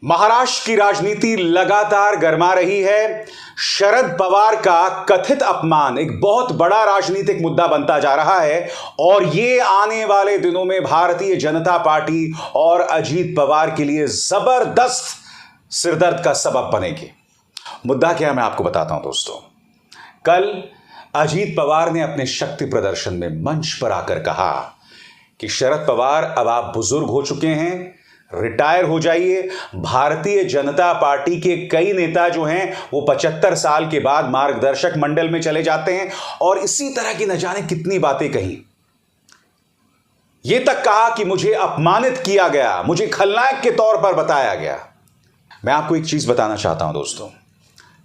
महाराष्ट्र की राजनीति लगातार गर्मा रही है। शरद पवार का कथित अपमान एक बहुत बड़ा राजनीतिक मुद्दा बनता जा रहा है और यह आने वाले दिनों में भारतीय जनता पार्टी और अजीत पवार के लिए जबरदस्त सिरदर्द का सबब बनेगी। मुद्दा क्या है मैं आपको बताता हूं दोस्तों। कल अजीत पवार ने अपने शक्ति प्रदर्शन में मंच पर आकर कहा कि शरद पवार अब आप बुजुर्ग हो चुके हैं, रिटायर हो जाइए। भारतीय जनता पार्टी के कई नेता जो हैं वो 75 साल के बाद मार्गदर्शक मंडल में चले जाते हैं और इसी तरह की न जाने कितनी बातें कही। यह तक कहा कि मुझे अपमानित किया गया, मुझे खलनायक के तौर पर बताया गया। मैं आपको एक चीज बताना चाहता हूं दोस्तों,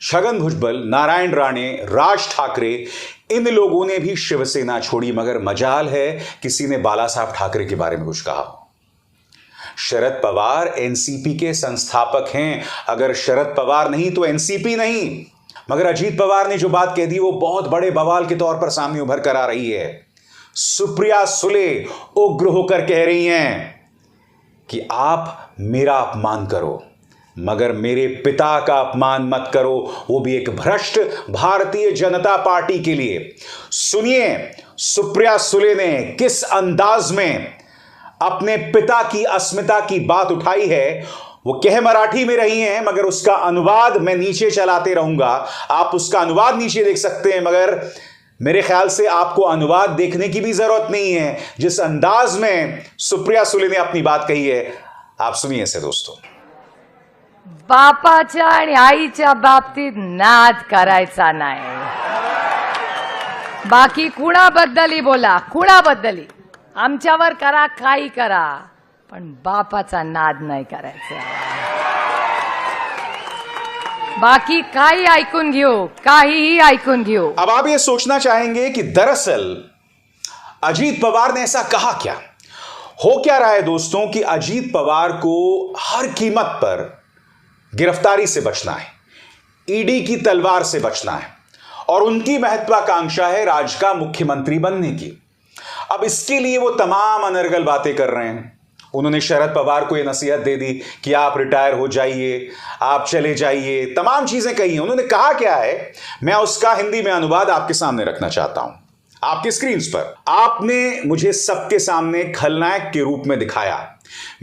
छगन भुजबल, नारायण राणे, राज ठाकरे, इन लोगों ने भी शिवसेना छोड़ी, मगर मजाल है किसी ने बाला साहब ठाकरे के बारे में कुछ कहा हो। शरद पवार एनसीपी के संस्थापक हैं, अगर शरद पवार नहीं तो एनसीपी नहीं। मगर अजीत पवार ने जो बात कह दी वो बहुत बड़े बवाल के तौर पर सामने उभर कर आ रही है। सुप्रिया सुले उग्र होकर कह रही हैं कि आप मेरा अपमान करो मगर मेरे पिता का अपमान मत करो, वो भी एक भ्रष्ट भारतीय जनता पार्टी के लिए। सुनिए सुप्रिया सुले ने किस अंदाज में अपने पिता की अस्मिता की बात उठाई है। वो कह मराठी में रही हैं मगर उसका अनुवाद मैं नीचे चलाते रहूंगा, आप उसका अनुवाद नीचे देख सकते हैं, मगर मेरे ख्याल से आपको अनुवाद देखने की भी जरूरत नहीं है। जिस अंदाज में सुप्रिया सुले ने अपनी बात कही है, आप सुनिए इसे दोस्तों। बापाच्या आणि आईच्या बाबतीत नाद करायचा नाही, बाकी कुणाबद्दलही बोला, कुणाबद्दलही आमच्यावर करा, काही करा, पण बापाचा नाद नाही करायचा। बाकी काही ऐकून घेऊ, काहीही ऐकून घेऊ। अब आप ये सोचना चाहेंगे कि दरअसल अजीत पवार ने ऐसा कहा क्या, हो क्या रहा है दोस्तों कि अजीत पवार को हर कीमत पर गिरफ्तारी से बचना है, ईडी की तलवार से बचना है और उनकी महत्वाकांक्षा है राज्य का मुख्यमंत्री बनने की। अब इसके लिए वो तमाम अनर्गल बातें कर रहे हैं। उन्होंने शरद पवार को यह नसीहत दे दी कि आप रिटायर हो जाइए, आप चले जाइए, तमाम चीजें कही हैं। उन्होंने कहा क्या है, मैं उसका हिंदी में अनुवाद आपके सामने रखना चाहता हूं आपकी स्क्रीन पर। आपने मुझे सबके सामने खलनायक के रूप में दिखाया,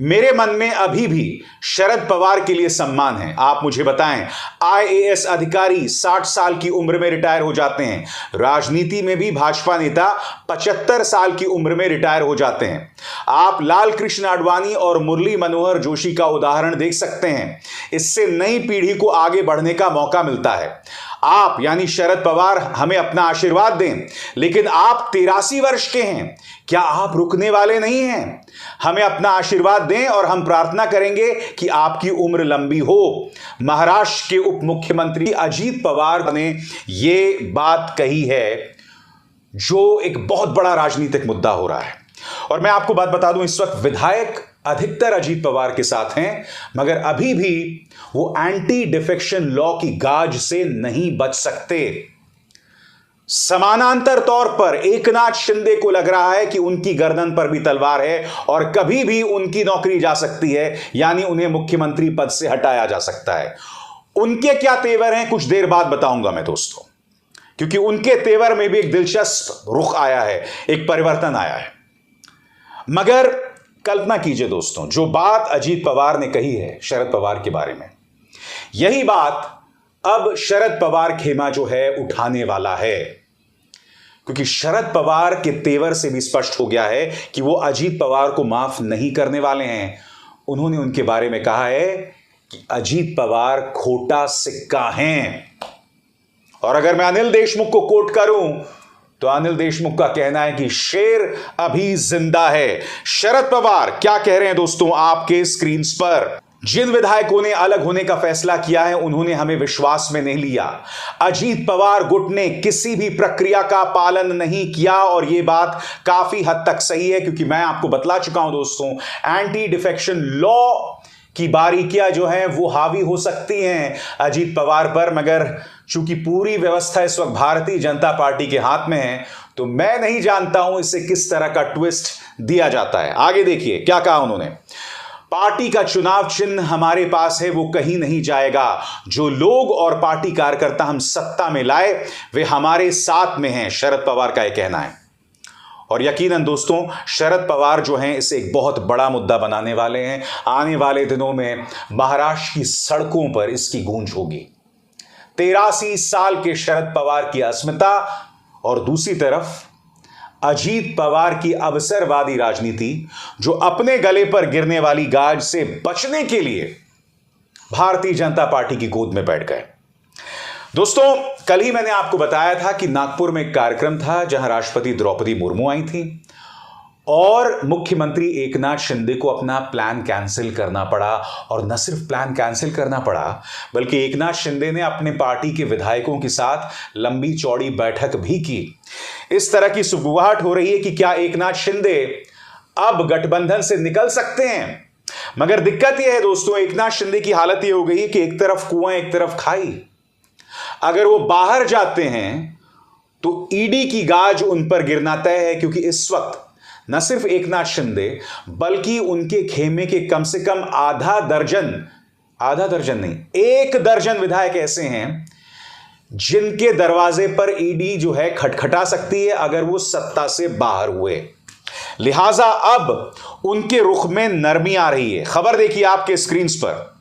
मेरे मन में अभी भी शरद पवार के लिए सम्मान है। आप मुझे बताएं, आईएएस अधिकारी 60 साल की उम्र में रिटायर हो जाते हैं, राजनीति में भी भाजपा नेता 75 साल की उम्र में रिटायर हो जाते हैं। आप लाल कृष्ण आडवाणी और मुरली मनोहर जोशी का उदाहरण देख सकते हैं। इससे नई पीढ़ी को आगे बढ़ने का मौका मिलता है। आप यानी शरद पवार हमें अपना आशीर्वाद दें, लेकिन आप 83 वर्ष के हैं, क्या आप रुकने वाले नहीं हैं? हमें अपना आशीर्वाद दें और हम प्रार्थना करेंगे कि आपकी उम्र लंबी हो। महाराष्ट्र के उप मुख्यमंत्री अजीत पवार ने यह बात कही है जो एक बहुत बड़ा राजनीतिक मुद्दा हो रहा है। और मैं आपको बात बता दूं, इस वक्त विधायक अधिकतर अजीत पवार के साथ हैं, मगर अभी भी वो एंटी डिफेक्शन लॉ की गाज से नहीं बच सकते। समानांतर तौर पर एकनाथ शिंदे को लग रहा है कि उनकी गर्दन पर भी तलवार है और कभी भी उनकी नौकरी जा सकती है, यानी उन्हें मुख्यमंत्री पद से हटाया जा सकता है। उनके क्या तेवर हैं कुछ देर बाद बताऊंगा मैं दोस्तों, क्योंकि उनके तेवर में भी एक दिलचस्प रुख आया है, एक परिवर्तन आया है। मगर कल्पना कीजिए दोस्तों, जो बात अजीत पवार ने कही है शरद पवार के बारे में, यही बात अब शरद पवार खेमा जो है उठाने वाला है, क्योंकि शरद पवार के तेवर से भी स्पष्ट हो गया है कि वो अजीत पवार को माफ नहीं करने वाले हैं। उन्होंने उनके बारे में कहा है कि अजीत पवार खोटा सिक्का हैं। और अगर मैं अनिल देशमुख को कोट करूं तो अनिल देशमुख का कहना है कि शेर अभी जिंदा है। शरद पवार क्या कह रहे हैं दोस्तों आपके स्क्रीन पर। जिन विधायकों ने अलग होने का फैसला किया है उन्होंने हमें विश्वास में नहीं लिया। अजीत पवार गुट ने किसी भी प्रक्रिया का पालन नहीं किया और यह बात काफी हद तक सही है, क्योंकि मैं आपको बतला चुका हूं दोस्तों, एंटी डिफेक्शन लॉ की बारीकियां जो हैं वो हावी हो सकती हैं अजीत पवार पर, मगर चूंकि पूरी व्यवस्था इस वक्त भारतीय जनता पार्टी के हाथ में है तो मैं नहीं जानता हूं इसे किस तरह का ट्विस्ट दिया जाता है। आगे देखिए क्या कहा उन्होंने। पार्टी का चुनाव चिन्ह हमारे पास है, वो कहीं नहीं जाएगा। जो लोग और पार्टी कार्यकर्ता हम सत्ता में लाए वे हमारे साथ में हैं, शरद पवार का यह कहना है। और यकीनन दोस्तों, शरद पवार जो हैं इसे एक बहुत बड़ा मुद्दा बनाने वाले हैं। आने वाले दिनों में महाराष्ट्र की सड़कों पर इसकी गूंज होगी। 83 साल के शरद पवार की अस्मिता और दूसरी तरफ अजीत पवार की अवसरवादी राजनीति, जो अपने गले पर गिरने वाली गाज से बचने के लिए भारतीय जनता पार्टी की गोद में बैठ गए। दोस्तों, कल ही मैंने आपको बताया था कि नागपुर में एक कार्यक्रम था जहां राष्ट्रपति द्रौपदी मुर्मू आई थी और मुख्यमंत्री एकनाथ शिंदे को अपना प्लान कैंसिल करना पड़ा। और न सिर्फ प्लान कैंसिल करना पड़ा, बल्कि एकनाथ शिंदे ने अपने पार्टी के विधायकों के साथ लंबी चौड़ी बैठक भी की। इस तरह की सुगबुगाहट हो रही है कि क्या एकनाथ शिंदे अब गठबंधन से निकल सकते हैं। मगर दिक्कत यह है दोस्तों, एकनाथ शिंदे की हालत यह हो गई है कि एक तरफ कुआं एक तरफ खाई। अगर वो बाहर जाते हैं तो ईडी की गाज उन पर गिरना तय है, क्योंकि इस वक्त न सिर्फ एकनाथ शिंदे बल्कि उनके खेमे के कम से कम आधा दर्जन नहीं, 1 दर्जन विधायक ऐसे हैं जिनके दरवाजे पर ईडी जो है खटखटा सकती है अगर वो सत्ता से बाहर हुए। लिहाजा अब उनके रुख में नरमी आ रही है। खबर देखिए आपके स्क्रीन पर।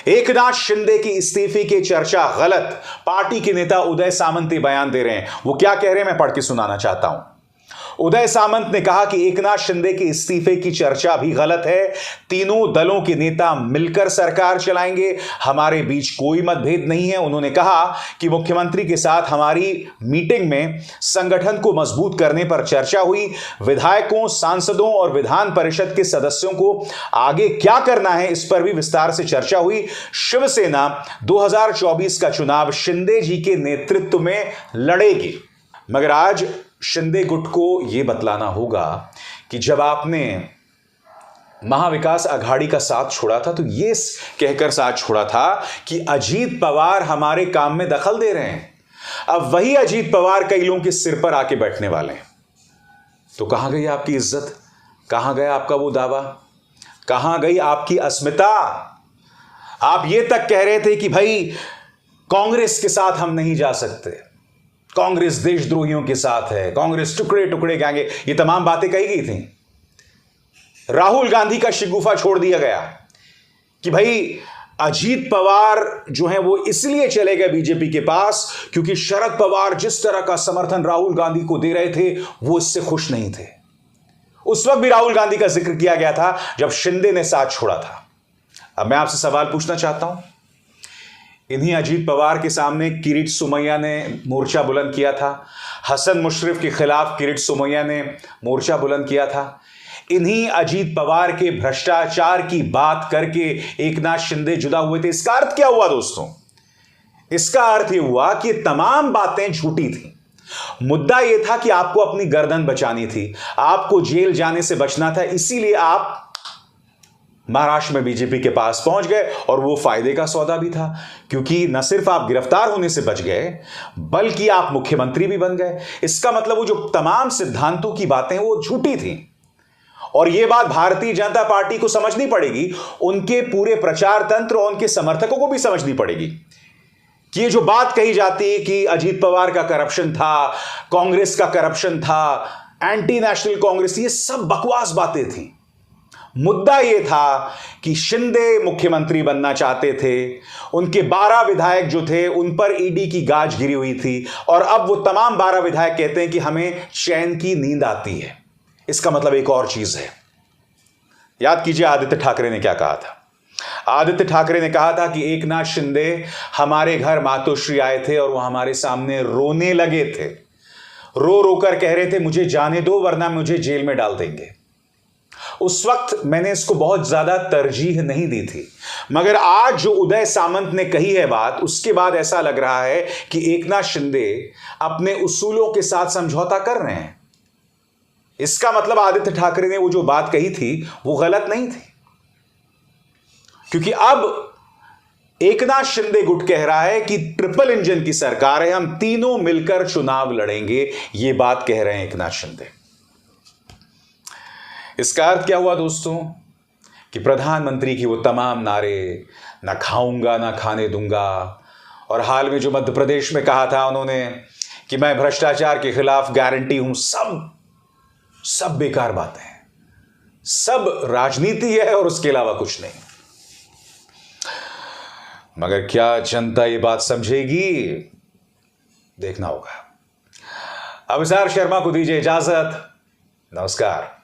एकनाथ शिंदे की इस्तीफे की चर्चा गलत, पार्टी के नेता उदय सामंत बयान दे रहे हैं। वो क्या कह रहे हैं मैं पढ़ के सुनाना चाहता हूं। उदय सामंत ने कहा कि एकनाथ शिंदे के इस्तीफे की चर्चा भी गलत है। तीनों दलों के नेता मिलकर सरकार चलाएंगे, हमारे बीच कोई मतभेद नहीं है। उन्होंने कहा कि मुख्यमंत्री के साथ हमारी मीटिंग में संगठन को मजबूत करने पर चर्चा हुई। विधायकों, सांसदों और विधान परिषद के सदस्यों को आगे क्या करना है इस पर भी विस्तार से चर्चा हुई। शिवसेना 2024 का चुनाव शिंदे जी के नेतृत्व में लड़ेगी। मगर आज शिंदे गुट को यह बतलाना होगा कि जब आपने महाविकास आघाड़ी का साथ छोड़ा था तो यह कहकर साथ छोड़ा था कि अजीत पवार हमारे काम में दखल दे रहे हैं। अब वही अजीत पवार कई लोगों के सिर पर आके बैठने वाले हैं। तो कहां गई आपकी इज्जत, कहां गया आपका वो दावा, कहां गई आपकी अस्मिता। आप ये तक कह रहे थे कि भाई कांग्रेस के साथ हम नहीं जा सकते, कांग्रेस देशद्रोहियों के साथ है, कांग्रेस टुकड़े टुकड़े कहेंगे, ये तमाम बातें कही गई थी। राहुल गांधी का शिगुफा छोड़ दिया गया कि भाई अजीत पवार जो है वो इसलिए चले गए बीजेपी के पास क्योंकि शरद पवार जिस तरह का समर्थन राहुल गांधी को दे रहे थे वो इससे खुश नहीं थे। उस वक्त भी राहुल गांधी का जिक्र किया गया था जब शिंदे ने साथ छोड़ा था। अब मैं आपसे सवाल पूछना चाहता हूं, इन्हीं अजीत पवार के सामने किरीट सोमैया ने मोर्चा बुलंद किया था, हसन मुशर्रफ के खिलाफ किरीट सोमैया ने मोर्चा बुलंद किया था। इन्हीं अजीत पवार के भ्रष्टाचार की बात करके एकनाथ शिंदे जुदा हुए थे। इसका अर्थ क्या हुआ दोस्तों? इसका अर्थ यह हुआ कि तमाम बातें झूठी थी। मुद्दा यह था कि आपको अपनी गर्दन बचानी थी, आपको जेल जाने से बचना था, इसीलिए आप महाराष्ट्र में बीजेपी के पास पहुंच गए। और वो फायदे का सौदा भी था क्योंकि न सिर्फ आप गिरफ्तार होने से बच गए बल्कि आप मुख्यमंत्री भी बन गए। इसका मतलब वो जो तमाम सिद्धांतों की बातें वो झूठी थी। और ये बात भारतीय जनता पार्टी को समझनी पड़ेगी, उनके पूरे प्रचार तंत्र और उनके समर्थकों को भी समझनी पड़ेगी कि ये जो बात कही जाती है कि अजीत पवार का करप्शन था, कांग्रेस का करप्शन था, एंटी नेशनल कांग्रेस, ये सब बकवास बातें थी। मुद्दा यह था कि शिंदे मुख्यमंत्री बनना चाहते थे, उनके 12 विधायक जो थे उन पर ईडी की गाज गिरी हुई थी और अब वो तमाम 12 विधायक कहते हैं कि हमें चैन की नींद आती है। इसका मतलब एक और चीज है। याद कीजिए आदित्य ठाकरे ने क्या कहा था। आदित्य ठाकरे ने कहा था कि एकनाथ शिंदे हमारे घर मातोश्री आए थे और वो हमारे सामने रोने लगे थे, रो रोकर कह रहे थे मुझे जाने दो वरना मुझे जेल में डाल देंगे। उस वक्त मैंने इसको बहुत ज्यादा तरजीह नहीं दी थी, मगर आज जो उदय सामंत ने कही है बात, उसके बाद ऐसा लग रहा है कि एकनाथ शिंदे अपने उसूलों के साथ समझौता कर रहे हैं। इसका मतलब आदित्य ठाकरे ने वो जो बात कही थी वो गलत नहीं थी, क्योंकि अब एकनाथ शिंदे गुट कह रहा है कि ट्रिपल इंजन की सरकार है, हम तीनों मिलकर चुनाव लड़ेंगे। ये बात कह रहे हैं एकनाथ शिंदे। इसका अर्थ क्या हुआ दोस्तों कि प्रधानमंत्री की वो तमाम नारे, ना खाऊंगा ना खाने दूंगा, और हाल में जो मध्य प्रदेश में कहा था उन्होंने कि मैं भ्रष्टाचार के खिलाफ गारंटी हूं, सब बेकार बातें हैं, सब राजनीति है और उसके अलावा कुछ नहीं। मगर क्या जनता ये बात समझेगी, देखना होगा। अभिसार शर्मा को दीजिए इजाजत। नमस्कार।